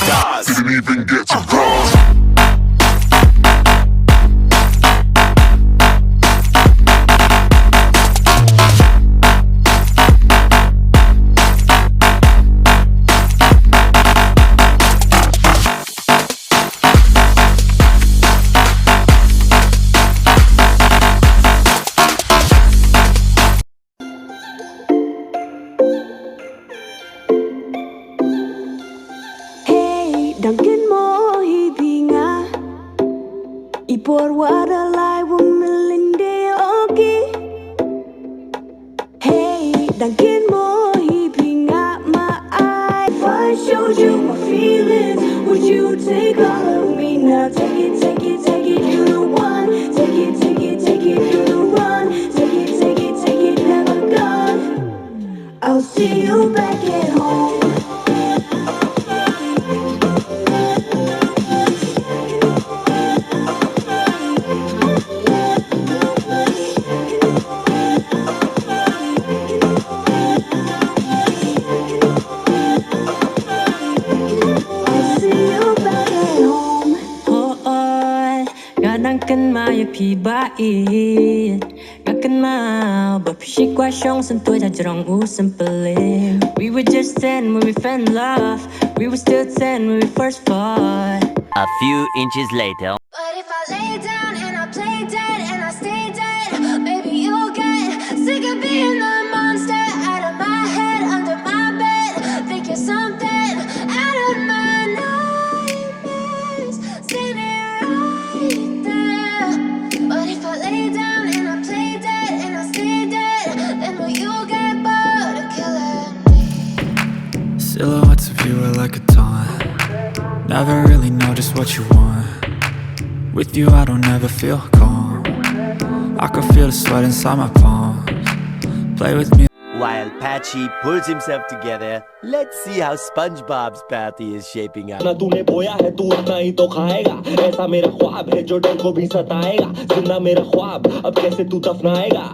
stars. Didn't even get to cross. Đang Kynmo hi binga Ipor wada lai wumelinde oki Hey, đang Kynmo hi binga my eye If I showed you my feelings, would you take all of me now? Take it, take it, take it, you the one. Take it, take it, take it, you the one. Take it, take it, take it, never gone. I'll see you back at home. Cần mà yêu phi ba ít cần mà but she qua song sân tôi đã trong u simple. We were just 10 when we fell in love. We were still 10 when we first fought. A few inches later. But if I lay down and I play dead and I stay dead, maybe you'll get sick of being the monster out of my head, under my bed. Think you're something out of my nightmares. Seen it right there. But if I lay down and I play dead and I stay dead, then will you get bored of killing me? Silhouettes of you are like a taunt. Never really know just what you want. With you I don't ever feel calm. I can feel the sweat inside my palms. Play with me. While Patchy pulls himself together, let's see how SpongeBob's party is shaping up. ना तूने बोया है तू अपना ही तो खाएगा. ऐसा मेरा ख्वाब है जो डर को भी सताएगा. जिंदा मेरा ख्वाब अब कैसे तू दफनाएगा.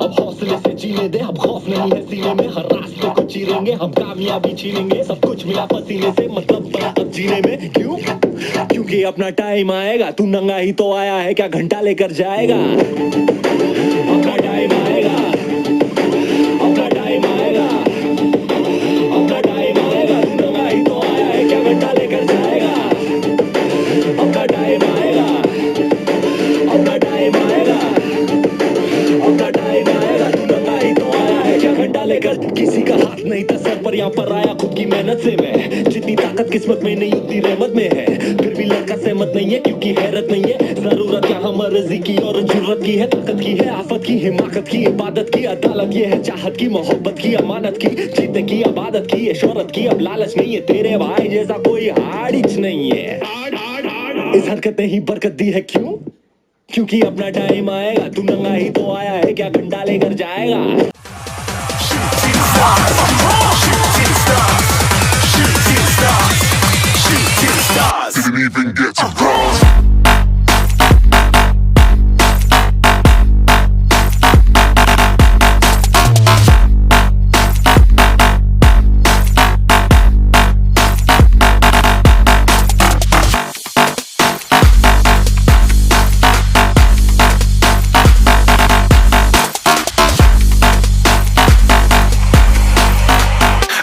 अब हौसले से जीने दे. अब खौफ नहीं है सीने में. हर रास्ते को चीरेंगे हम. कामयाबी छीनेंगे. सब कुछ मिला पसीने से. मतलब बड़ा अब जीने में. क्यों? क्योंकि अपना टाइम आएगा. तू नंगा ही तो आया है. क्या घंटा लेकर जाएगा. अपना टाइम आएगा. अपना टाइम आएगा. अपना टाइम आएगा. तू नंगा ही तो आया है. क्या घंटा लेकर जाएगा. अपना टाइम आएगा. अपना टाइम आएगा. अपना टाइम आएगा. तू नंगा ही तो आया है. क्या घंटा लेकर. किसी का हाथ नहीं था सर पर. यहाँ पर आया खुद की मेहनत से मैं. जितनी ताकत किस्मत में नहीं उतनी रहमत में है. फिर भी लड़का सहमत नहीं है क्योंकि हैरत नहीं है. जरूरत यहाँ मर्जी की और जरूरत की है. ताकत की है आफत की हिमाकत की इबादत की अदालत ये है चाहत की मोहब्बत की अमानत की जीते की आबादत की है शोहरत की. अब लालच नहीं है तेरे भाई जैसा कोई हाड़िच नहीं है. इस हरकत ने ही बरकत दी है. क्यों? क्योंकि अपना टाइम आएगा. तू नंगा ही तो आया है. क्या घंटा लेकर जाएगा. Didn't even get to cross.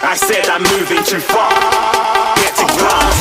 I said I'm moving too far. Get to cross.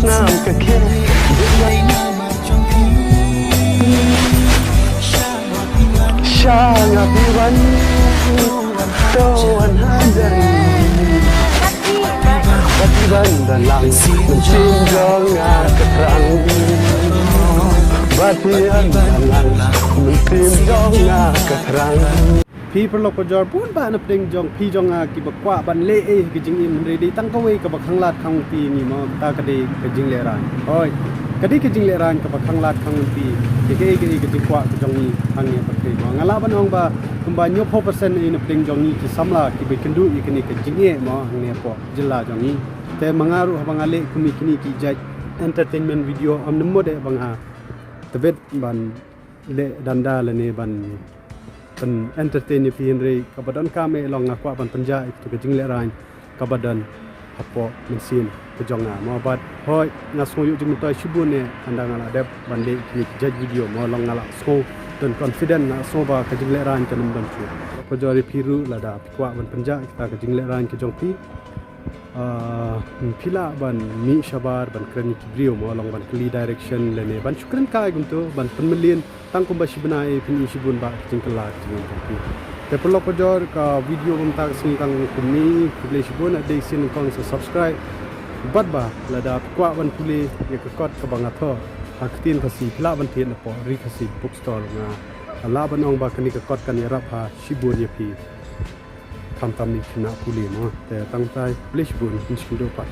Nam ka kira. Shang apiwan Tuan hadan Apiwan dalang Mencinjong keterang Batian dalang Mencinjong keterang Pi perlu kujor pun ba na pring jong pi jong ki bakwa ban le ki jing im ready tang ka wei ka bakhang lat khang pi ni mo ta ka de ka jing le ran oi kadi ke jing le ran ka bakhang lat khang pi ke jing kwa ka jong ni hang ni patri mo ngala ban ong ba kumba nyo 4% in pring jong ni ki samla ki be kendu ni ke jing e mo hang ni po jilla jong ni te mangaru bang ale kumi kini ki jaj entertainment video am nemo de bang ha tebet ban le danda le ne ban pen entertain ni pin re kabadan kame long ngakwa ban panja itu ke jing le ran kabadan apo mesin pejonga mo bat hoi ngaso yu jim toy shibun ne andang ala dep bande ki jaj video mo long ngala so dan confident na so ba ke jing le ran kanum dan chu ko jori piru lada kwa ban panja kita ke jing le ran ke jong pi pila ban mi shabar ban krani kibrio mo long ban kli direction lene ban shukran kai gunto ban penmelin tang kumba shibnai pin shibun ba jingkala jing pi te perlu kojor ka video bumta singkang kumni kule shibun ade sin kong subscribe bat ba lada kwa ban kule ye ka kot ka bangatho haktin khasi pila ban thien po ri khasi bookstore nga ala ban ong ba kani ka kot kan yara pha shibun ye pi tham tam ni khina kule mo te tang tai kule shibun in studio pa